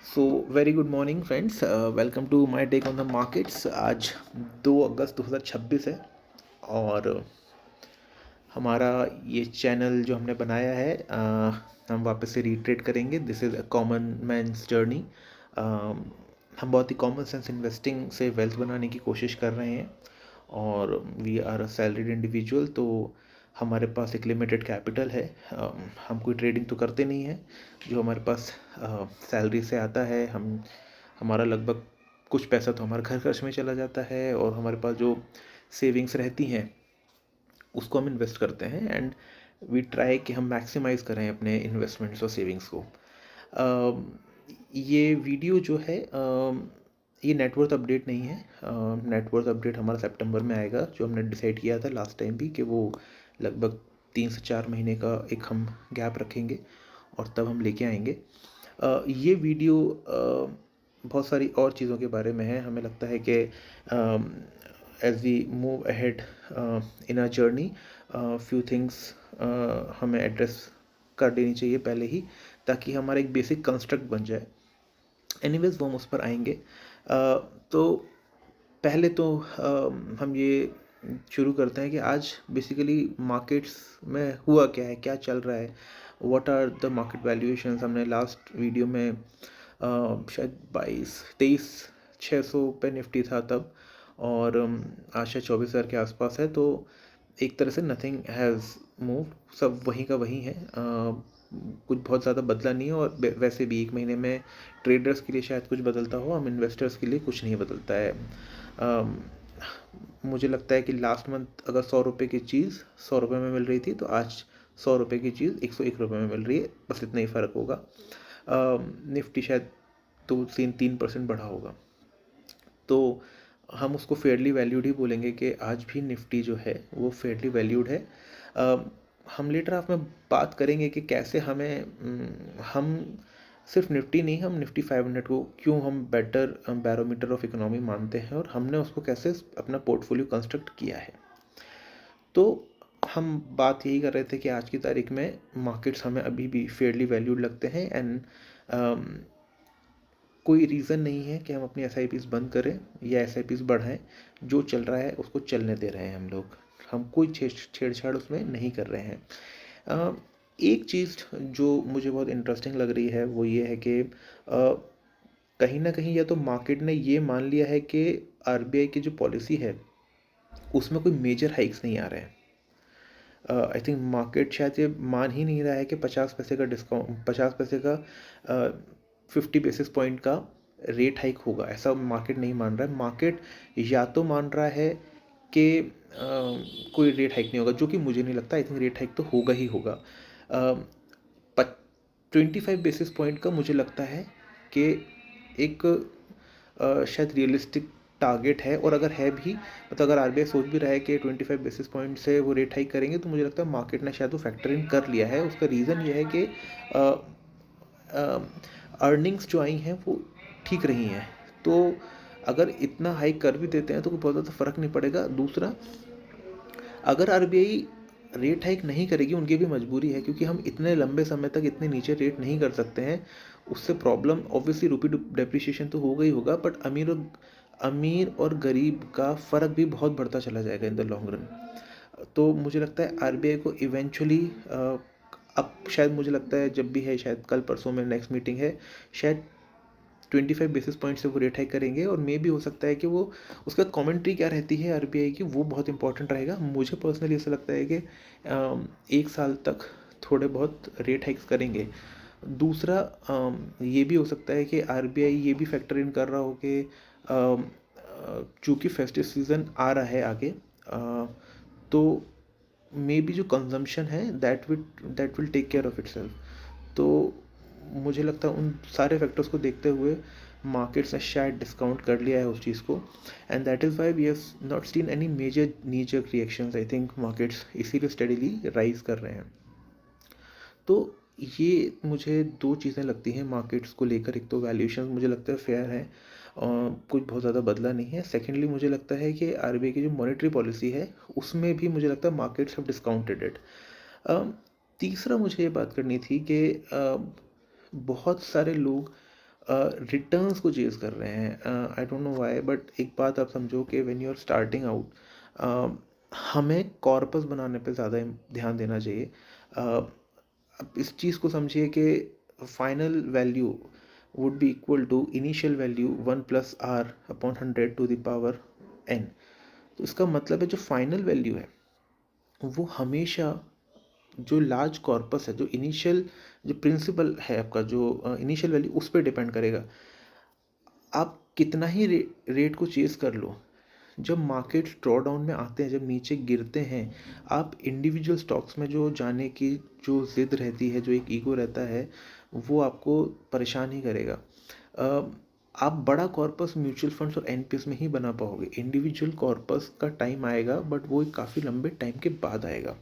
So very good morning friends, welcome to my take on the markets. आज 2 अगस्त 2026 है और हमारा ये चैनल जो हमने बनाया है हम वापस से रीट्रेट करेंगे। This is a common man's journey. हम बहुत ही कॉमन सेंस इन्वेस्टिंग से वेल्थ बनाने की कोशिश कर रहे हैं और we are a salaried individual, तो हमारे पास एक लिमिटेड कैपिटल है। हम कोई ट्रेडिंग तो करते नहीं हैं। जो हमारे पास सैलरी से आता है, हमारा लगभग कुछ पैसा तो हमारे घर खर्च में चला जाता है और हमारे पास जो सेविंग्स रहती हैं उसको हम इन्वेस्ट करते हैं एंड वी ट्राई कि हम मैक्सिमाइज़ करें अपने इन्वेस्टमेंट्स और सेविंग्स को। ये वीडियो जो है ये नेटवर्थ अपडेट नहीं है। नेटवर्थ अपडेट हमारा सितंबर में आएगा, जो हमने डिसाइड किया था लास्ट टाइम भी कि वो लगभग 3 से 4 महीने का एक हम गैप रखेंगे और तब हम लेके आएंगे। ये वीडियो बहुत सारी और चीज़ों के बारे में है। हमें लगता है कि as we move ahead in a journey, few things हमें एड्रेस कर देनी चाहिए पहले ही, ताकि हमारा एक बेसिक कंस्ट्रक्ट बन जाए। एनीवेज वो हम उस पर आएंगे। तो पहले तो हम ये शुरू करते हैं कि आज बेसिकली मार्केट्स में हुआ क्या है, क्या चल रहा है, what are the market valuations. हमने लास्ट वीडियो में शायद 22-23 600 पे निफ्टी था तब, और आज शायद 24,000 के आसपास है। तो एक तरह से नथिंग हैज़ मूव, सब वहीं का वहीं है। कुछ बहुत ज़्यादा बदला नहीं है और वैसे भी एक महीने में ट्रेडर्स के लिए शायद कुछ बदलता हो, हम इन्वेस्टर्स के लिए कुछ नहीं बदलता है। मुझे लगता है कि लास्ट मंथ अगर 100 रुपये की चीज़ 100 रुपये में मिल रही थी, तो आज 100 रुपये की चीज़ 101 रुपये में मिल रही है, बस इतना ही फ़र्क होगा। निफ्टी शायद 2-3% बढ़ा होगा, तो हम उसको फेयरली वैल्यूड ही बोलेंगे कि आज भी निफ्टी जो है वो फेयरली वैल्यूड है। हम लेटर हाफ में बात करेंगे कि कैसे हम सिर्फ निफ्टी नहीं, हम निफ्टी 500 को क्यों हम बेटर बैरोमीटर ऑफ इकोनॉमी मानते हैं और हमने उसको कैसे अपना पोर्टफोलियो कंस्ट्रक्ट किया है। तो हम बात यही कर रहे थे कि आज की तारीख में मार्केट्स हमें अभी भी फेयरली वैल्यूड लगते हैं एंड कोई रीज़न नहीं है कि हम अपनी एस बंद करें या एस बढ़ाएं। जो चल रहा है उसको चलने दे रहे हैं हम लोग, हम कोई छेड़छाड़ उसमें नहीं कर रहे हैं। एक चीज़ जो मुझे बहुत इंटरेस्टिंग लग रही है वो ये है कि कहीं ना कहीं या तो मार्केट ने ये मान लिया है कि आरबीआई की जो पॉलिसी है उसमें कोई मेजर हाइक्स नहीं आ रहे हैं। आई थिंक मार्केट शायद ये मान ही नहीं रहा है कि 50 पैसे का डिस्काउंट, 50 पैसे का 50 बेसिस पॉइंट का रेट हाइक होगा, ऐसा मार्केट नहीं मान रहा है। मार्केट या तो मान रहा है कि कोई रेट हाइक नहीं होगा, जो कि मुझे नहीं लगता। आई थिंक रेट हाइक तो होगा ही होगा। 25 बेसिस पॉइंट का मुझे लगता है कि एक शायद रियलिस्टिक टारगेट है, और अगर है भी, मतलब अगर आरबीआई सोच भी रहा है कि 25 बेसिस पॉइंट से वो रेट हाइक करेंगे, तो मुझे लगता है मार्केट ने शायद वो फैक्टर इन कर लिया है। उसका रीज़न ये है कि अर्निंग्स जो आई हैं वो ठीक रही हैं, तो अगर इतना हाइक कर भी देते हैं तो कोई बहुत ज़्यादा फ़र्क नहीं पड़ेगा। दूसरा, अगर आरबीआई रेट हाइक नहीं करेगी, उनकी भी मजबूरी है, क्योंकि हम इतने लंबे समय तक इतने नीचे रेट नहीं कर सकते हैं। उससे प्रॉब्लम ऑब्वियसली रूपी डेप्रिशिएशन तो होगा ही होगा, बट अमीर और गरीब का फ़र्क भी बहुत बढ़ता चला जाएगा इन द लॉन्ग रन। तो मुझे लगता है आरबीआई को इवेंचुअली, अब शायद मुझे लगता है जब भी है, शायद कल परसों में नेक्स्ट मीटिंग है, शायद 25 बेसिस पॉइंट से वो रेट हाइक करेंगे, और मे भी हो सकता है कि वो, उसका कमेंट्री क्या रहती है आरबीआई की, वो बहुत इंपॉर्टेंट रहेगा। मुझे पर्सनली ऐसा लगता है कि 1 साल तक थोड़े बहुत रेट हाइक्स करेंगे। दूसरा, ये भी हो सकता है कि आरबीआई ये भी फैक्टर इन कर रहा हो कि चूँकि फेस्टिव सीज़न आ रहा है आगे, तो मे बी जो कंजम्पशन है that will take care of itself. तो मुझे लगता है उन सारे फैक्टर्स को देखते हुए मार्केट्स ने शायद डिस्काउंट कर लिया है उस चीज़ को, and that is why we have not seen any major knee jerk reactions. I think markets इसीलिए स्टडीली राइज कर रहे हैं। तो ये मुझे दो चीज़ें लगती हैं मार्केट्स को लेकर। एक तो वैल्यूएशन मुझे लगता है फेयर है और कुछ बहुत ज़्यादा बदला नहीं है। सेकेंडली, मुझे लगता है कि आरबीआई की जो मॉनेटरी पॉलिसी है उसमें भी मुझे लगता है मार्केट्स हैव डिस्काउंटेड इट। तीसरा, मुझे ये बात करनी थी कि बहुत सारे लोग रिटर्न्स को चेज़ कर रहे हैं। I don't know why, but एक बात आप समझो कि when you are starting out, हमें कॉर्पस बनाने पे ज़्यादा ध्यान देना चाहिए। अब इस चीज़ को समझिए कि final value would be equal to initial value 1+r/100 to the power n। तो इसका मतलब है जो फाइनल वैल्यू है वो हमेशा जो लार्ज कॉर्पस है, जो इनिशियल जो प्रिंसिपल है आपका, जो इनिशियल वैल्यू, उस पर डिपेंड करेगा। आप कितना ही रेट को चेज कर लो, जब मार्केट ड्रॉ डाउन में आते हैं, जब नीचे गिरते हैं, आप इंडिविजुअल स्टॉक्स में जो जाने की जो ज़िद रहती है, जो एक ईगो रहता है, वो आपको परेशान ही करेगा। आप बड़ा कॉर्पस म्यूचुअल फंड्स और एनपीएस में ही बना पाओगे। इंडिविजुअल कॉर्पस का टाइम आएगा, बट वो एक काफ़ी लंबे टाइम के बाद आएगा।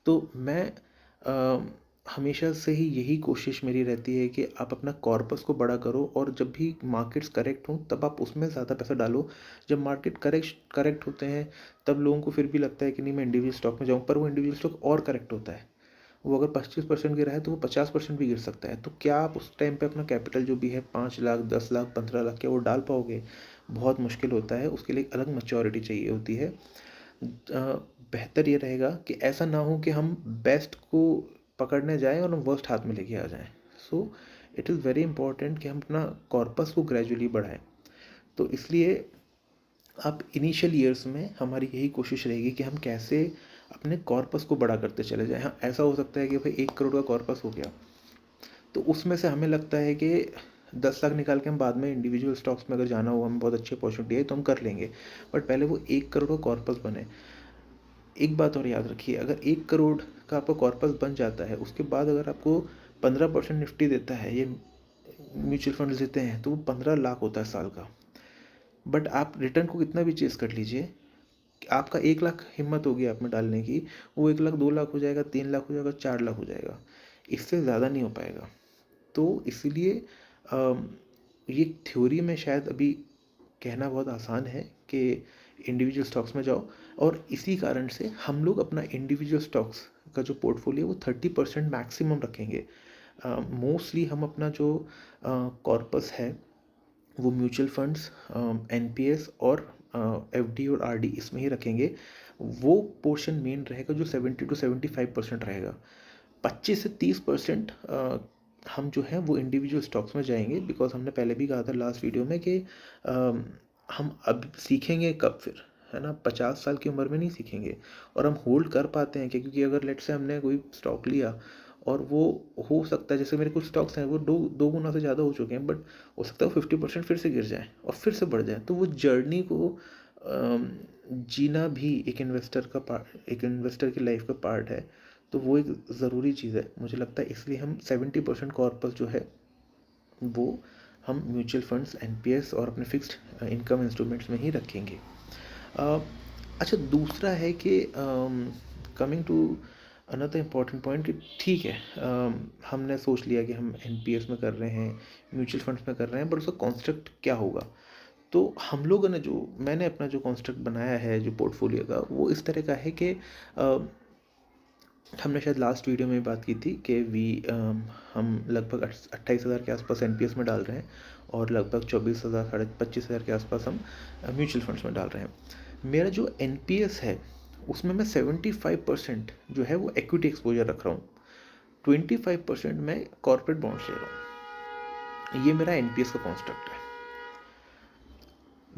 तो मैं हमेशा से ही यही कोशिश मेरी रहती है कि आप अपना कॉर्पस को बड़ा करो, और जब भी मार्केट्स करेक्ट हों तब आप उसमें ज़्यादा पैसा डालो। जब मार्केट करेक्ट होते हैं तब लोगों को फिर भी लगता है कि नहीं मैं इंडिविजुअल स्टॉक में जाऊँ, पर वो इंडिविजुअल स्टॉक और करेक्ट होता है। वो अगर 25% गिरा है तो वो 50% भी गिर सकता है। तो क्या आप उस टाइम पे अपना कैपिटल जो भी है 5 लाख, 10 लाख, 15 लाख, क्या वो डाल पाओगे? बहुत मुश्किल होता है। उसके लिए एक अलग मैच्योरिटी चाहिए होती है। बेहतर ये रहेगा कि ऐसा ना हो कि हम बेस्ट को पकड़ने जाएं और हम वर्स्ट हाथ में लेके आ जाएं। So it is very important कि हम अपना कॉर्पस को ग्रेजुअली बढ़ाएं। तो इसलिए अब इनिशियल ईयर्स में हमारी यही कोशिश रहेगी कि हम कैसे अपने कॉर्पस को बड़ा करते चले जाएं। हाँ, ऐसा हो सकता है कि भाई 1 करोड़ का कॉर्पस हो गया, तो उसमें से हमें लगता है कि 10 लाख निकाल के हम बाद में इंडिविजुअल स्टॉक्स में अगर जाना हो, हमें बहुत अच्छी अपॉर्चुनिटी है तो हम कर लेंगे, बट पहले वो 1 करोड़ का कॉर्पस बने। एक बात और याद रखिए, अगर 1 करोड़ का आपका कॉर्पस बन जाता है, उसके बाद अगर आपको 15% निफ्टी देता है, ये म्यूचुअल फंड देते हैं, तो वो 15 लाख होता है साल का। बट आप रिटर्न को कितना भी चेस कर लीजिए, आपका 1 लाख हिम्मत होगी आप में डालने की, वो 1 लाख 2 लाख हो जाएगा, 3 लाख हो जाएगा, 4 लाख हो जाएगा, इससे ज़्यादा नहीं हो पाएगा। तो इसीलिए ये थ्योरी में शायद अभी कहना बहुत आसान है कि इंडिविजुअल स्टॉक्स में जाओ, और इसी कारण से हम लोग अपना इंडिविजुअल स्टॉक्स का जो पोर्टफोलियो वो 30% मैक्सिमम रखेंगे। मोस्टली हम अपना जो कॉर्पस है वो म्यूचुअल फंड्स, एनपीएस और एफडी और आरडी इसमें ही रखेंगे। वो पोर्शन मेन रहेगा जो 70 to 75% रहेगा। 25 से 30% हम जो है वो इंडिविजुअल स्टॉक्स में जाएंगे, बिकॉज हमने पहले भी कहा था लास्ट वीडियो में कि हम अब सीखेंगे कब फिर, है ना, 50 साल की उम्र में नहीं सीखेंगे। और हम होल्ड कर पाते हैं क्योंकि अगर लेट से हमने कोई स्टॉक लिया और वो हो सकता है, जैसे मेरे कुछ स्टॉक्स हैं वो दो गुना से ज़्यादा हो चुके हैं, बट हो सकता है 50% फिर से गिर जाए और फिर से बढ़ जाए, तो वो जर्नी को जीना भी एक इन्वेस्टर की लाइफ का पार्ट है। तो वो एक ज़रूरी चीज़ है मुझे लगता है, इसलिए हम 70% कॉर्पस जो है वो हम म्यूचुअल फंड्स, एनपीएस और अपने फिक्स्ड इनकम इंस्ट्रूमेंट्स में ही रखेंगे। अच्छा, दूसरा है कि coming to another important point कि ठीक है, हमने सोच लिया कि हम एनपीएस में कर रहे हैं, म्यूचुअल फंड्स में कर रहे हैं, बट उसका कॉन्स्ट्रक्ट क्या होगा? तो हम लोगों ने मैंने अपना जो कॉन्स्ट्रक्ट बनाया है जो पोर्टफोलियो का, वो इस तरह का है कि हमने शायद लास्ट वीडियो में बात की थी कि हम लगभग 28,000 के आसपास एनपीएस में डाल रहे हैं, और लगभग 24,000 साढ़े 25,000 के आसपास हम म्यूचुअल फंड्स में डाल रहे हैं। मेरा जो एनपीएस है उसमें मैं 75% जो है वो इक्विटी एक्सपोजर रख रहा हूँ, 25% मैं कॉर्पोरेट बॉन्ड्स ले रहा हूँ। ये मेरा एनपीएस का कॉन्स्ट्रक्ट है।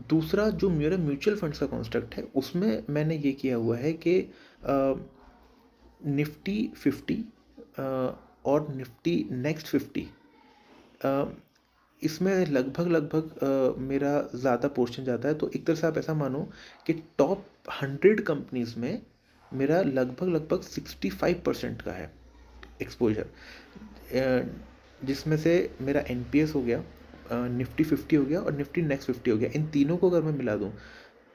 दूसरा जो मेरा म्यूचुअल फंड्स का कॉन्स्ट्रक्ट है उसमें मैंने ये किया हुआ है कि निफ्टी 50 और निफ्टी नेक्स्ट 50, इसमें लगभग मेरा ज़्यादा पोर्शन जाता है। तो एक तरह से आप ऐसा मानो कि टॉप 100 कंपनीज में मेरा लगभग 65% का है एक्सपोजर, जिसमें से मेरा एनपीएस हो गया, निफ्टी 50 हो गया और निफ्टी नेक्स्ट 50 हो गया। इन तीनों को अगर मैं मिला दूँ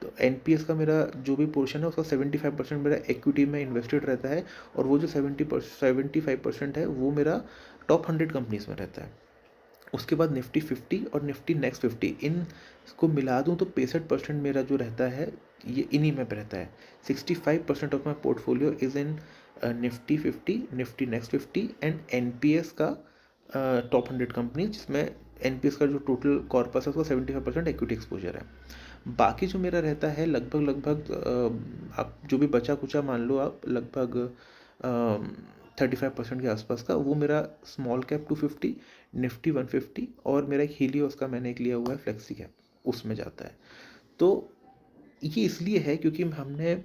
तो एनपीएस का मेरा जो भी पोर्शन है उसका 75% मेरा इक्विटी में इन्वेस्टेड रहता है, और वो जो 75% है वो मेरा टॉप 100 कंपनीज में रहता है। उसके बाद निफ्टी 50 और निफ्टी नेक्स्ट 50 इन को मिला दूँ तो 65% मेरा जो रहता है ये इन्हीं में रहता है। 65% of my portfolio is in Nifty 50, Nifty next 50 and NPS का टॉप 100 कंपनी, जिसमें एनपीएस का जो टोटल कॉर्पस है उसका 75% इक्विटी एक्सपोजर है। बाकी जो मेरा रहता है लगभग आप जो भी बचा कुचा मान लो आप लगभग 35% के आसपास का, वो मेरा स्मॉल कैप 250, निफ्टी 150 और मेरा एक हीलियोस का मैंने एक लिया हुआ है फ्लेक्सी कैप, उसमें जाता है। तो ये इसलिए है क्योंकि हमने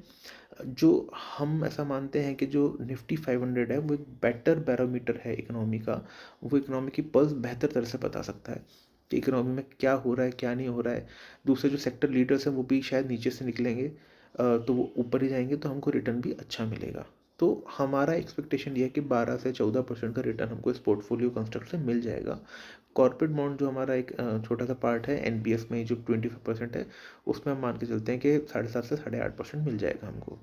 जो हम ऐसा मानते हैं कि जो निफ्टी 500 है वो एक बेटर बैरोमीटर है इकोनॉमी का। वो इकोनॉमी की पल्स बेहतर तरह से बता सकता है कि इकोनॉमी में क्या हो रहा है क्या नहीं हो रहा है। दूसरे जो सेक्टर लीडर्स हैं वो भी शायद नीचे से निकलेंगे तो वो ऊपर ही जाएंगे, तो हमको रिटर्न भी अच्छा मिलेगा। तो हमारा एक्सपेक्टेशन ये है कि 12 से 14% का रिटर्न हमको इस पोर्टफोलियो कंस्ट्रक्ट से मिल जाएगा। कॉर्पोरेट बॉन्ड जो हमारा एक छोटा सा पार्ट है एनपीएस में जो 25% है, उसमें हम मान के चलते हैं कि 7.5 से 8.5% मिल जाएगा हमको।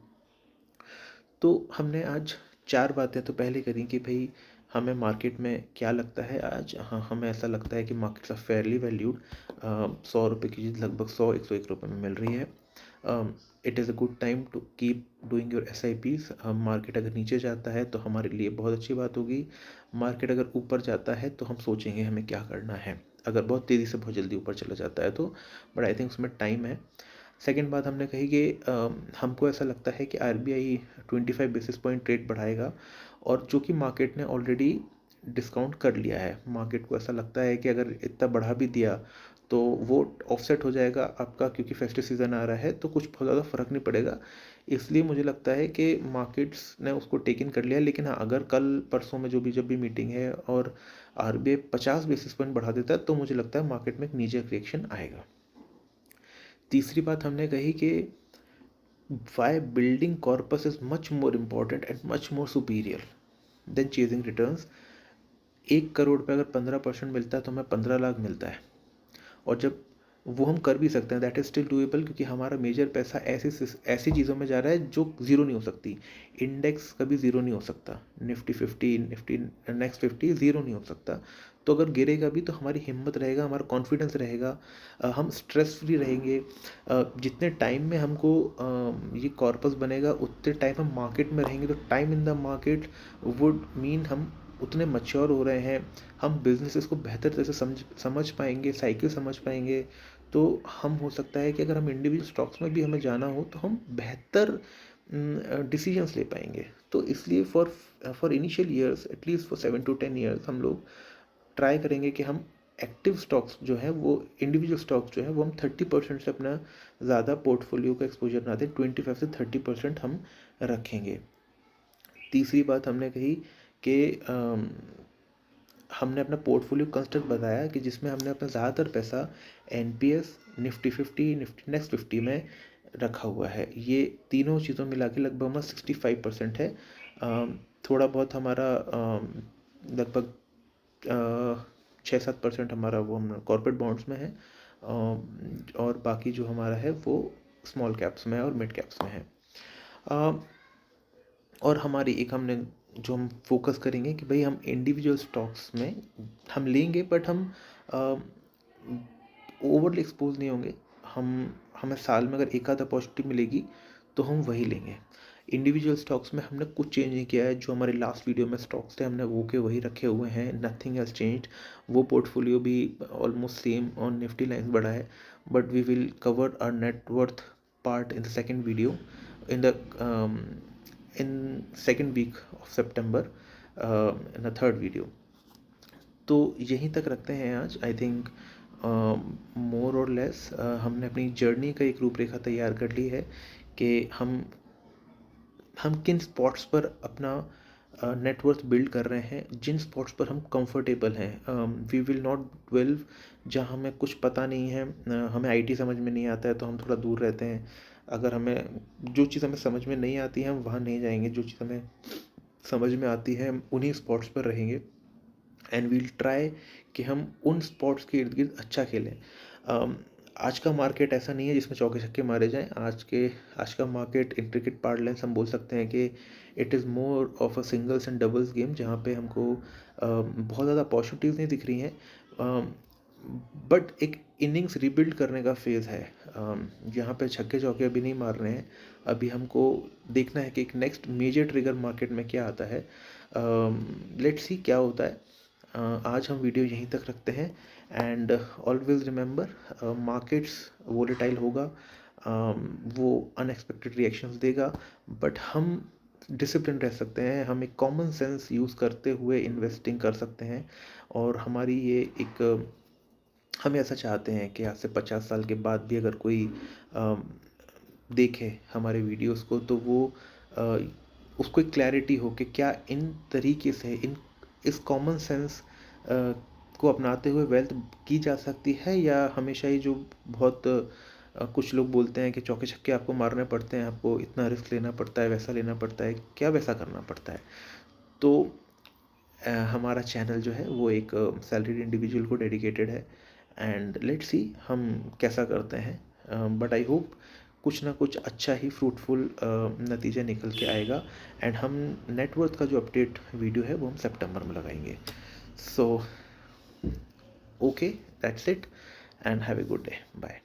तो हमने आज 4 बातें तो पहले करी कि भाई हमें मार्केट में क्या लगता है आज। हाँ, हमें ऐसा लगता है कि मार्केट्स आर फेयरली वैल्यूड। 100 रुपये की चीज़ लगभग 100-101 रुपये में मिल रही है। It is a good time to keep doing your SIPs। Market अगर नीचे जाता है तो हमारे लिए बहुत अच्छी बात होगी। मार्केट अगर ऊपर जाता है तो हम सोचेंगे हमें क्या करना है, अगर बहुत तेज़ी से बहुत जल्दी ऊपर चला जाता है तो। बट आई थिंक उसमें टाइम है। सेकेंड बात हमने कही कि हमको ऐसा लगता है कि RBI 25 बेसिस पॉइंट रेट बढ़ाएगा, और जो कि मार्केट ने ऑलरेडी डिस्काउंट कर लिया है। मार्केट को ऐसा लगता है कि अगर इतना बढ़ा भी दिया तो वो ऑफसेट हो जाएगा आपका, क्योंकि फेस्टिव सीज़न आ रहा है तो कुछ बहुत ज़्यादा फ़र्क नहीं पड़ेगा। इसलिए मुझे लगता है कि मार्केट्स ने उसको टेक इन कर लिया। लेकिन हाँ, अगर कल परसों में जब भी मीटिंग है और RBI 50 बेसिस पॉइंट बढ़ा देता है तो मुझे लगता है मार्केट में एक नीचे रिएक्शन आएगा। तीसरी बात हमने कही कि why building corpus is much more important and much more superior than chasing returns। 1 crore पे अगर 15% मिलता है तो हमें 15 लाख मिलता है, और जब वो हम कर भी सकते हैं, दैट इज स्टिल डूएबल, क्योंकि हमारा मेजर पैसा ऐसी चीज़ों में जा रहा है जो ज़ीरो नहीं हो सकती। इंडेक्स कभी ज़ीरो नहीं हो सकता, निफ्टी 50, निफ्टी नेक्स्ट 50 ज़ीरो नहीं हो सकता। तो अगर गिरेगा भी तो हमारी हिम्मत रहेगा, हमारा कॉन्फिडेंस रहेगा, हम स्ट्रेस फ्री रहेंगे। जितने टाइम में हमको ये कॉर्पस बनेगा उतने टाइम हम मार्केट में रहेंगे, तो time in the market would mean हम उतने मच्योर हो रहे हैं, हम बिजनेसेस को बेहतर तरह से समझ पाएंगे, साइकिल समझ पाएंगे। तो हम हो सकता है कि अगर हम इंडिविजुअल स्टॉक्स में भी हमें जाना हो तो हम बेहतर डिसीजंस ले पाएंगे। तो इसलिए for initial years, at least for 7 to 10 years, हम लोग ट्राई करेंगे कि हम एक्टिव स्टॉक्स जो है वो इंडिविजुअल स्टॉक्स जो है वो हम 30% से अपना ज़्यादा पोर्टफोलियो का एक्सपोजर ना दें, 25 से 30% हम रखेंगे। तीसरी बात हमने कही कि हमने अपना पोर्टफोलियो कंस्ट्रक्ट बताया कि जिसमें हमने अपना ज़्यादातर पैसा एनपीएस, निफ्टी 50, निफ्टी नेक्स्ट 50 में रखा हुआ है। ये तीनों चीज़ों मिला के लगभग हमारा 65% है। थोड़ा बहुत हमारा लगभग 6-7% हमारा वो हम कॉर्पोरेट बॉन्ड्स में है, और बाकी जो हमारा है वो स्मॉल कैप्स में है और मिड कैप्स में है। और हमारी एक हमने जो हम फोकस करेंगे कि भाई हम इंडिविजुअल स्टॉक्स में हम लेंगे, बट हम ओवरली एक्सपोज नहीं होंगे। हमें साल में अगर एक आध अपॉर्चुनिटी मिलेगी तो हम वही लेंगे। इंडिविजुअल स्टॉक्स में हमने कुछ चेंज नहीं किया है, जो हमारे लास्ट वीडियो में स्टॉक्स थे हमने वो के वही रखे हुए हैं, नथिंग हैज़ चेंज्ड। वो पोर्टफोलियो भी ऑलमोस्ट सेम और निफ्टी लाइन्स बढ़ा है, but we will cover our net worth part in the second video in second week of September in the third video। तो यहीं तक रखते हैं आज। आई थिंक मोर और लेस हमने अपनी जर्नी का एक रूपरेखा तैयार कर ली है कि हम किन स्पॉट्स पर अपना नेटवर्थ बिल्ड कर रहे हैं, जिन स्पॉट्स पर हम कंफर्टेबल हैं। वी विल नॉट ट्वेल्व जहाँ हमें कुछ पता नहीं है, हमें IT समझ में नहीं आता है तो हम थोड़ा दूर रहते हैं। अगर हमें जो चीज़ हमें समझ में नहीं आती है हम वहाँ नहीं जाएंगे, जो चीज़ हमें समझ में आती है हम उन्हीं स्पॉट्स पर रहेंगे। एंड वील ट्राई कि हम उन स्पॉट्स के इर्द गिर्द अच्छा खेलें। आज का मार्केट ऐसा नहीं है जिसमें चौके छक्के मारे जाएं। आज का मार्केट इंट्रिकेट पार्टलाइंस हम बोल सकते हैं कि it is more of a singles and doubles game, जहाँ पे हमको बहुत ज़्यादा अपॉर्चुनिटीज़ नहीं दिख रही हैं, बट एक इनिंग्स रिबिल्ड करने का फेज़ है। यहाँ पे छक्के चौके अभी नहीं मार रहे हैं। अभी हमको देखना है कि एक नेक्स्ट मेजर ट्रिगर मार्केट में क्या आता है। लेट्स सी क्या होता है। आज हम वीडियो यहीं तक रखते हैं and always remember markets volatile होगा, वो अनएक्सपेक्टेड रिएक्शंस देगा, बट हम डिसिप्लिन रह सकते हैं, हम एक कॉमन सेंस यूज़ करते हुए इन्वेस्टिंग कर सकते हैं। और हमारी ये एक हम ऐसा चाहते हैं कि आज से 50 साल के बाद भी अगर कोई देखे हमारे वीडियोस को तो वो अ, उसको एक क्लैरिटी हो कि क्या इन तरीके से इन इस कॉमन सेंस को अपनाते हुए वेल्थ की जा सकती है, या हमेशा ही जो बहुत कुछ लोग बोलते हैं कि चौके छक्के आपको मारने पड़ते हैं, आपको इतना रिस्क लेना पड़ता है, वैसा लेना पड़ता है, क्या वैसा करना पड़ता है। तो हमारा चैनल जो है वो एक सैलरीड इंडिविजुअल को डेडिकेटेड है एंड लेट्स सी हम कैसा करते हैं, बट आई होप कुछ ना कुछ अच्छा ही फ्रूटफुल नतीजा निकल के आएगा एंड हम नेटवर्थ का जो अपडेट वीडियो है वो हम सितंबर में लगाएंगे। So okay, that's it and have a good day, bye.